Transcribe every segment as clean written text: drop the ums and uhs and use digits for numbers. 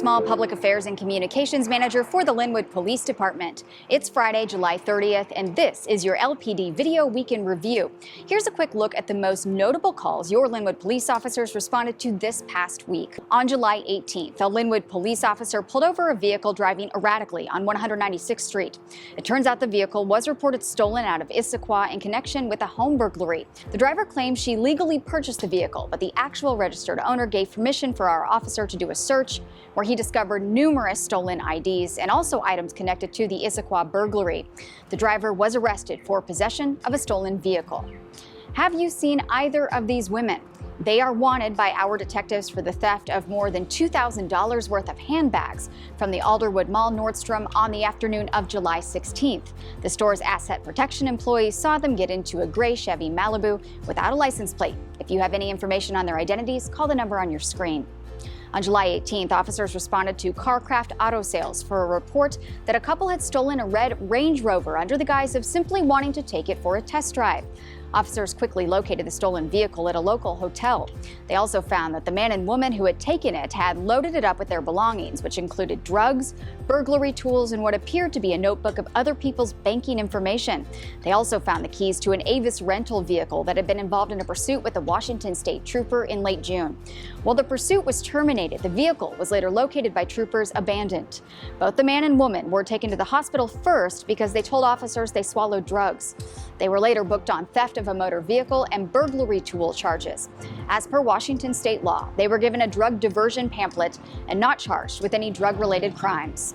Small, Public Affairs and Communications Manager for the Lynnwood Police Department. It's Friday, July 30th, and this is your LPD Video Week in Review. Here's a quick look at the most notable calls your Lynnwood police officers responded to this past week. On July 18th, a Lynnwood police officer pulled over a vehicle driving erratically on 196th Street. It turns out the vehicle was reported stolen out of Issaquah in connection with a home burglary. The driver claimed she legally purchased the vehicle, but the actual registered owner gave permission for our officer to do a search where he discovered numerous stolen IDs and also items connected to the Issaquah burglary. The driver was arrested for possession of a stolen vehicle. Have you seen either of these women? They are wanted by our detectives for the theft of more than $2,000 worth of handbags from the Alderwood Mall Nordstrom on the afternoon of July 16th. The store's asset protection employees saw them get into a gray Chevy Malibu without a license plate. If you have any information on their identities, call the number on your screen. On July 18th, officers responded to Carcraft Auto Sales for a report that a couple had stolen a red Range Rover under the guise of simply wanting to take it for a test drive. Officers quickly located the stolen vehicle at a local hotel. They also found that the man and woman who had taken it had loaded it up with their belongings, which included drugs, burglary tools, and what appeared to be a notebook of other people's banking information. They also found the keys to an Avis rental vehicle that had been involved in a pursuit with a Washington State trooper in late June. While the pursuit was terminated, the vehicle was later located by troopers abandoned. Both the man and woman were taken to the hospital first because they told officers they swallowed drugs. They were later booked on theft of a motor vehicle and burglary tool charges. As per Washington state law, they were given a drug diversion pamphlet and not charged with any drug-related crimes.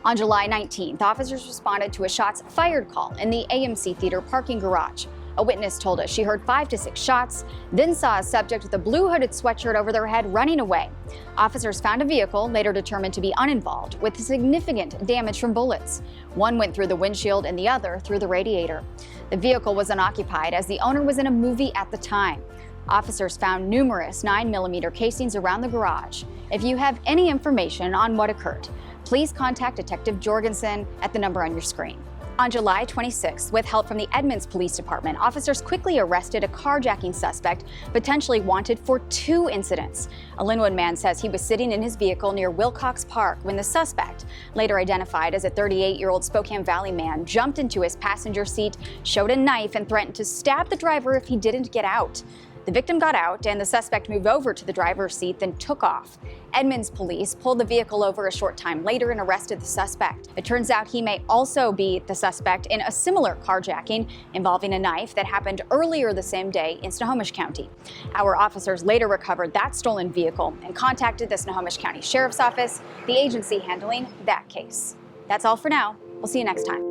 On July 19th, officers responded to a shots fired call in the AMC Theater parking garage. A witness told us she heard 5 to 6 shots, then saw a subject with a blue hooded sweatshirt over their head running away. Officers found a vehicle, later determined to be uninvolved, with significant damage from bullets. One went through the windshield and the other through the radiator. The vehicle was unoccupied as the owner was in a movie at the time. Officers found numerous 9mm casings around the garage. If you have any information on what occurred, please contact Detective Jorgensen at the number on your screen. On July 26th, with help from the Edmonds Police Department, officers quickly arrested a carjacking suspect potentially wanted for 2 incidents. A Lynnwood man says he was sitting in his vehicle near Wilcox Park when the suspect, later identified as a 38-year-old Spokane Valley man, jumped into his passenger seat, showed a knife, and threatened to stab the driver if he didn't get out. The victim got out and the suspect moved over to the driver's seat, then took off. Edmonds police pulled the vehicle over a short time later and arrested the suspect. It turns out he may also be the suspect in a similar carjacking involving a knife that happened earlier the same day in Snohomish County. Our officers later recovered that stolen vehicle and contacted the Snohomish County Sheriff's Office, the agency handling that case. That's all for now. We'll see you next time.